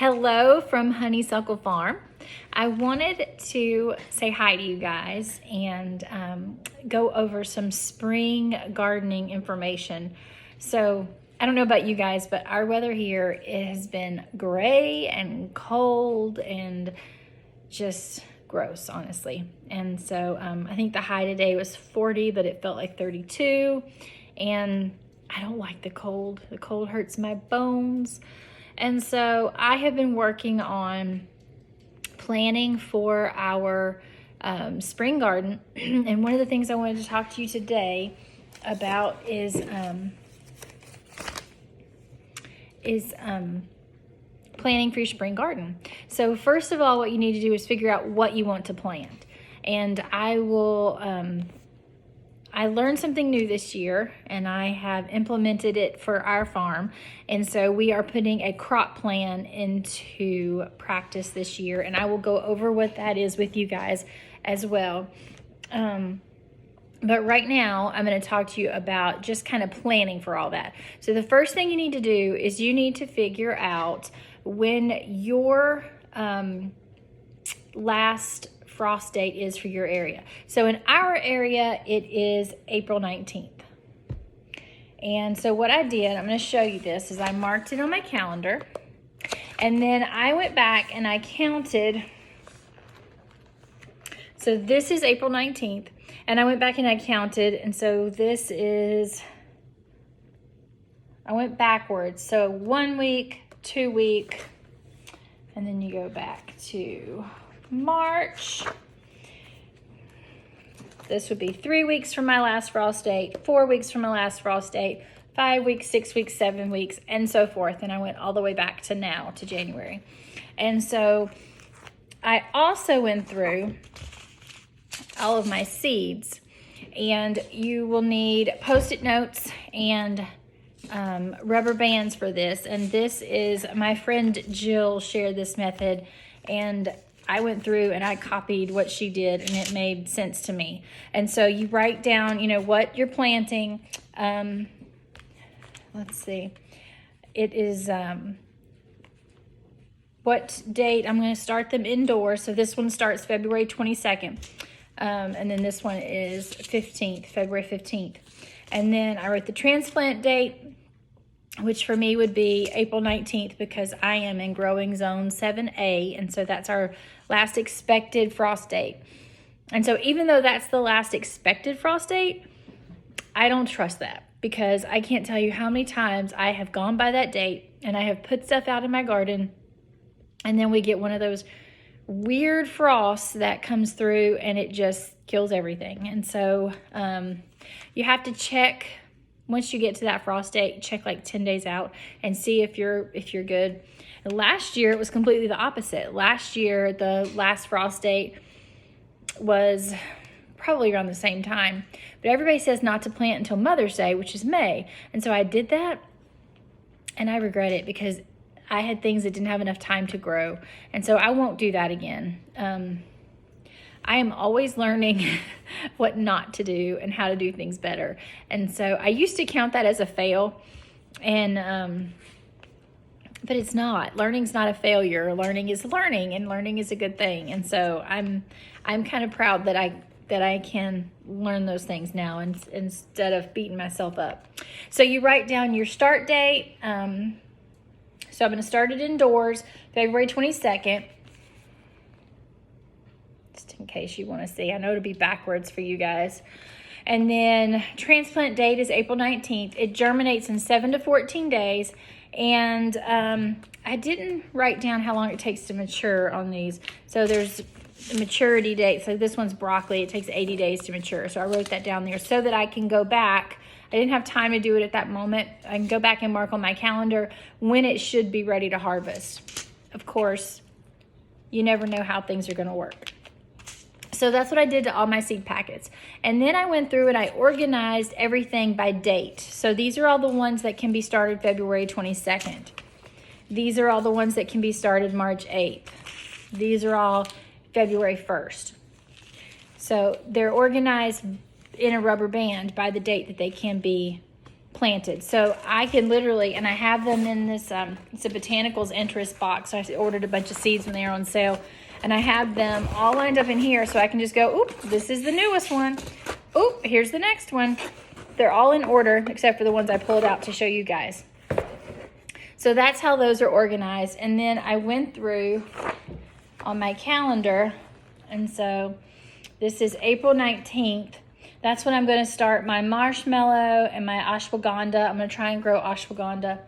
Hello from Honeysuckle Farm. I wanted to say hi to you guys and go over some spring gardening information. So I don't know about you guys, but our weather here, it has been gray and cold and just gross, honestly. And so I think the high today was 40, but it felt like 32. And I don't like the cold. The cold hurts my bones. And so I have been working on planning for our spring garden. And one of the things I wanted to talk to you today about is planning for your spring garden. So first of all, what you need to do is figure out what you want to plant. And I learned something new this year, and I have implemented it for our farm. And so we are putting a crop plan into practice this year, and I will go over what that is with you guys as well. But right now, I'm going to talk to you about just kind of planning for all that. So the first thing you need to do is you need to figure out when your last frost date is for your area. So in our area, it is April 19th. And so what I did, I'm going to show you this, is I marked it on my calendar. And then I went back and I counted. So this is April 19th. And I went back and I counted. And so this is, I went backwards. So 1 week, 2 week, and then you go back to March. This would be 3 weeks from my last frost date, 4 weeks from my last frost date, 5 weeks, 6 weeks, 7 weeks, and so forth. And I went all the way back to now, to January. And so I also went through all of my seeds, and you will need Post-it notes and rubber bands for this. And this is, my friend Jill shared this method, and I went through and I copied what she did, and it made sense to me. And so you write down, what you're planting. Let's see. It is what date I'm going to start them indoors. So this one starts February 22nd. And then this one is February 15th. And then I wrote the transplant date, which for me would be April 19th, because I am in growing zone 7A. And so that's our last expected frost date. And so even though that's the last expected frost date, I don't trust that, because I can't tell you how many times I have gone by that date and I have put stuff out in my garden, and then we get one of those weird frosts that comes through and it just kills everything. And so you have to check. Once you get to that frost date, check like 10 days out and see if you're good. Last year, it was completely the opposite. Last year, the last frost date was probably around the same time. But everybody says not to plant until Mother's Day, which is May. And so I did that, and I regret it, because I had things that didn't have enough time to grow. And so I won't do that again. I am always learning what not to do and how to do things better. And so I used to count that as a fail, and but it's not. Learning's not a failure. Learning is learning, and learning is a good thing. And so I'm kind of proud that I can learn those things now, instead of beating myself up. So you write down your start date. So I'm going to start it indoors, February 22nd. In case you want to see. I know it'll be backwards for you guys. And then transplant date is April 19th. It germinates in 7 to 14 days. And I didn't write down how long it takes to mature on these. So there's a maturity date. So this one's broccoli. It takes 80 days to mature. So I wrote that down there so that I can go back. I didn't have time to do it at that moment. I can go back and mark on my calendar when it should be ready to harvest. Of course, you never know how things are going to work. So that's what I did to all my seed packets. And then I went through and I organized everything by date. So these are all the ones that can be started February 22nd. These are all the ones that can be started March 8th. These are all February 1st. So they're organized in a rubber band by the date that they can be planted. So I can literally, and I have them in this, it's a botanicals interest box. I ordered a bunch of seeds when they were on sale. And I have them all lined up in here so I can just go, oop, this is the newest one. Oop, here's the next one. They're all in order except for the ones I pulled out to show you guys. So that's how those are organized. And then I went through on my calendar, and so this is April 19th. That's when I'm going to start my marshmallow and my ashwagandha. I'm going to try and grow ashwagandha.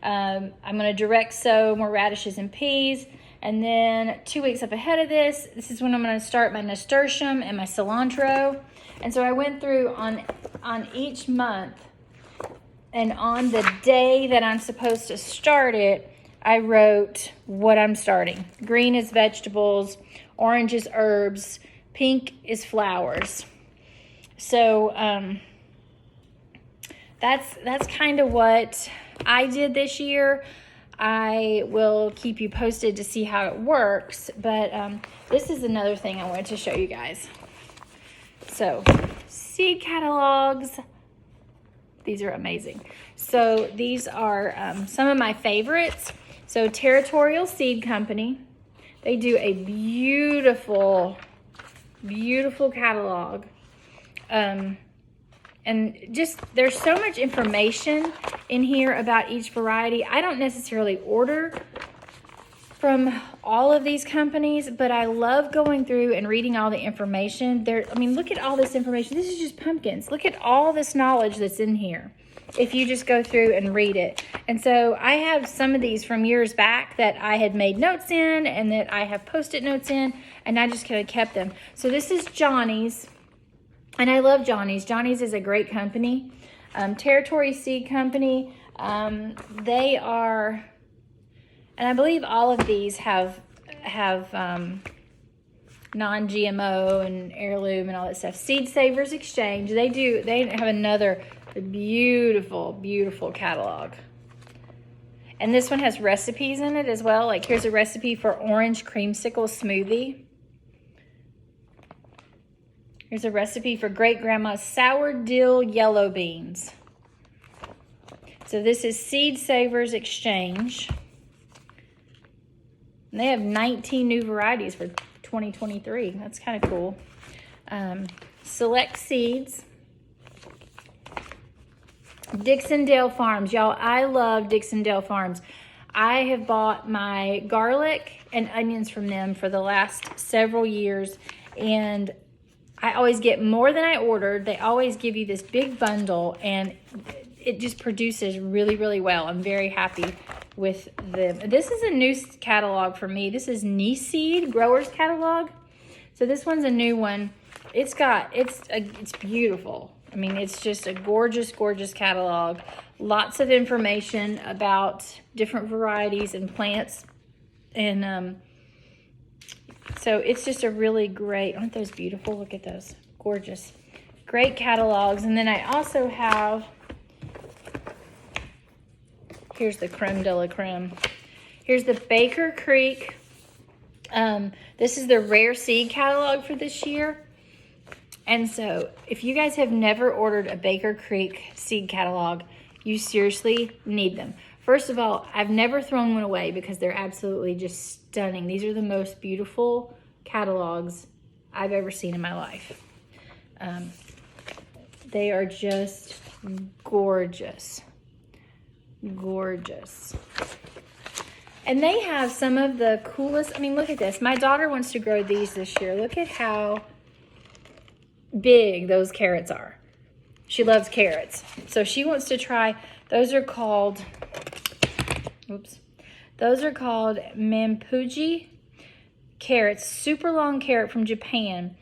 I'm going to direct sow more radishes and peas. And then 2 weeks up ahead of this is when I'm going to start my nasturtium and my cilantro. And so I went through on each month, and on the day that I'm supposed to start it, I wrote what I'm starting. Green is vegetables, orange is herbs, pink is flowers. So that's kind of what I did this year. I will keep you posted to see how it works, but this is another thing I wanted to show you guys. So, seed catalogs. These are amazing. So these are some of my favorites. So Territorial Seed Company, they do a beautiful, beautiful catalog. And just, there's so much information in here about each variety. I don't necessarily order from all of these companies, but I love going through and reading all the information. I mean, look at all this information. This is just pumpkins. Look at all this knowledge that's in here if you just go through and read it. And so I have some of these from years back that I had made notes in and that I have Post-it notes in, and I just kind of kept them. So this is Johnny's. And I love Johnny's. Johnny's is a great company. Territory Seed Company, they are, and I believe all of these have non-GMO and heirloom and all that stuff. Seed Savers Exchange, they have another beautiful, beautiful catalog. And this one has recipes in it as well. Like here's a recipe for orange creamsicle smoothie. Here's a recipe for Great Grandma's sour dill yellow beans. So this is Seed Savers Exchange. And they have 19 new varieties for 2023. That's kind of cool. Select Seeds. Dixondale Farms. Y'all, I love Dixondale Farms. I have bought my garlic and onions from them for the last several years, and I always get more than I ordered. They always give you this big bundle, and it just produces really, really well. I'm very happy with them. This is a new catalog for me. This is Seed Growers Catalog. So this one's a new one. It's beautiful. I mean, it's just a gorgeous, gorgeous catalog. Lots of information about different varieties and plants. And so it's just a really great, aren't those beautiful? Look at those, gorgeous. Great catalogs. And then I also have, here's the creme de la creme. Here's the Baker Creek. This is the Rare Seed catalog for this year. And so if you guys have never ordered a Baker Creek seed catalog, you seriously need them. First of all, I've never thrown one away because they're absolutely just stunning. These are the most beautiful catalogs I've ever seen in my life. They are just gorgeous. Gorgeous. And they have some of the coolest, I mean, look at this. My daughter wants to grow these this year. Look at how big those carrots are. She loves carrots. So she wants to try, those are called Mampuji carrots, super long carrot from Japan,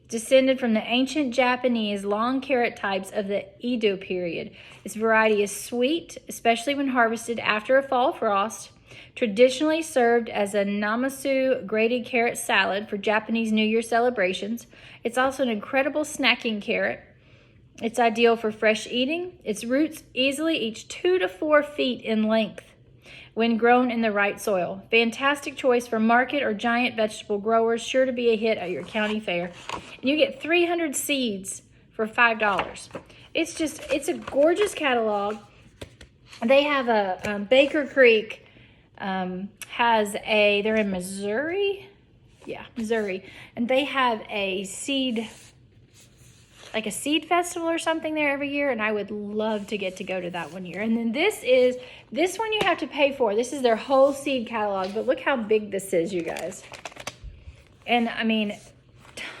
descended from the ancient Japanese long carrot types of the Edo period. This variety is sweet, especially when harvested after a fall frost. Traditionally served as a namasu grated carrot salad for Japanese New Year celebrations. It's also an incredible snacking carrot. It's ideal for fresh eating. Its roots easily each 2 to 4 feet in length when grown in the right soil. Fantastic choice for market or giant vegetable growers, sure to be a hit at your county fair. And you get 300 seeds for $5. It's a gorgeous catalog. They have a Baker Creek they're in Missouri. Yeah, Missouri. And they have a seed festival or something there every year, and I would love to get to go to that one year. And then this one you have to pay for. This is their whole seed catalog, but look how big this is, you guys. And I mean,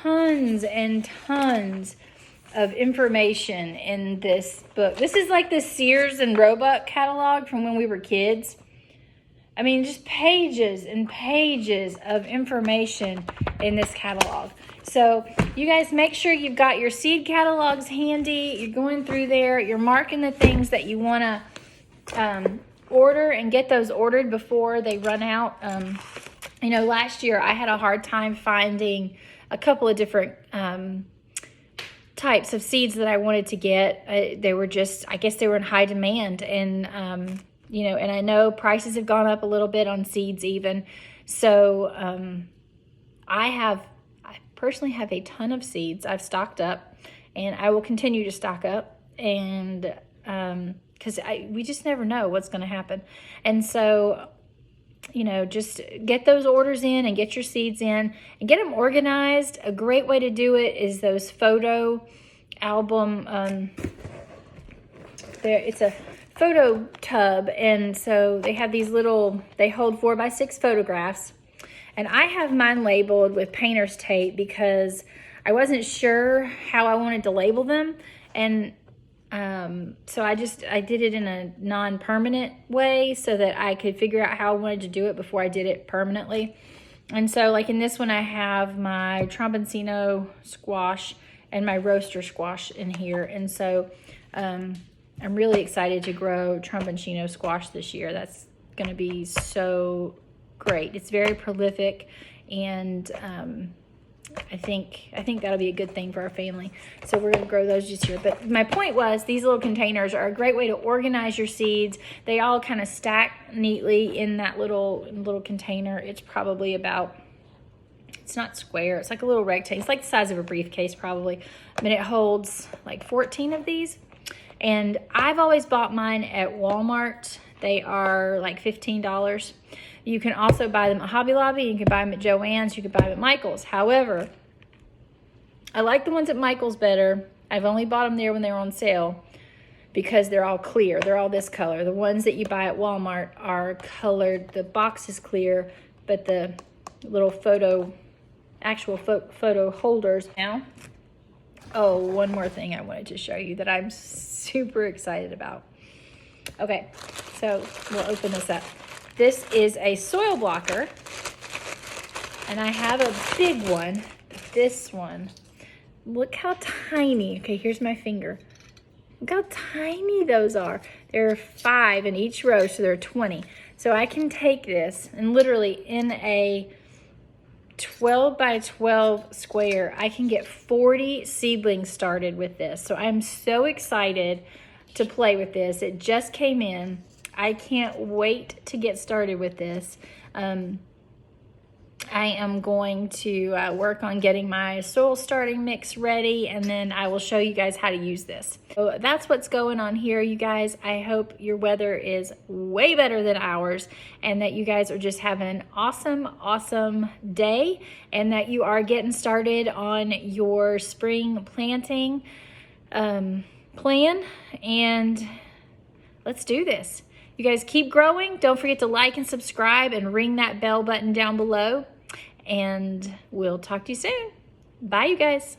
tons and tons of information in this book. This is like the Sears and Roebuck catalog from when we were kids. I mean, just pages and pages of information in this catalog. So you guys make sure you've got your seed catalogs handy. You're going through there. You're marking the things that you want to order and get those ordered before they run out. You know, last year I had a hard time finding a couple of different types of seeds that I wanted to get. They were just, I guess they were in high demand. And, you know, and I know prices have gone up a little bit on seeds even. So I personally have a ton of seeds. I've stocked up, and I will continue to stock up, and because we just never know what's going to happen. And so, you know, just get those orders in and get your seeds in and get them organized. A great way to do it is those photo album. It's a photo tub, and so they have these they hold 4x6 photographs. And I have mine labeled with painter's tape because I wasn't sure how I wanted to label them. And so I did it in a non-permanent way so that I could figure out how I wanted to do it before I did it permanently. And so like in this one, I have my Tromboncino squash and my roaster squash in here. And so I'm really excited to grow Tromboncino squash this year. That's going to be so great. It's very prolific, and I think that'll be a good thing for our family. So we're going to grow those this year. But my point was, these little containers are a great way to organize your seeds. They all kind of stack neatly in that little container. It's probably about, it's not square, it's like a little rectangle. It's like the size of a briefcase probably. I mean, it holds like 14 of these. And I've always bought mine at Walmart. They are like $15. You can also buy them at Hobby Lobby. You can buy them at Joann's. You can buy them at Michael's. However, I like the ones at Michael's better. I've only bought them there when they were on sale because they're all clear. They're all this color. The ones that you buy at Walmart are colored. The box is clear, but the little actual photo holders now. Oh, one more thing I wanted to show you that I'm super excited about. Okay, so we'll open this up. This is a soil blocker, and I have a big one. This one, look how tiny. Okay, here's my finger. Look how tiny those are. There are 5 in each row, so there are 20. So I can take this and literally in a 12 by 12 square, I can get 40 seedlings started with this. So I'm so excited to play with this. It just came in. I can't wait to get started with this. I am going to work on getting my soil starting mix ready, and then I will show you guys how to use this. So that's what's going on here, you guys. I hope your weather is way better than ours, and that you guys are just having an awesome, awesome day, and that you are getting started on your spring planting plan, and let's do this. You guys keep growing. Don't forget to like and subscribe and ring that bell button down below. And we'll talk to you soon. Bye, you guys.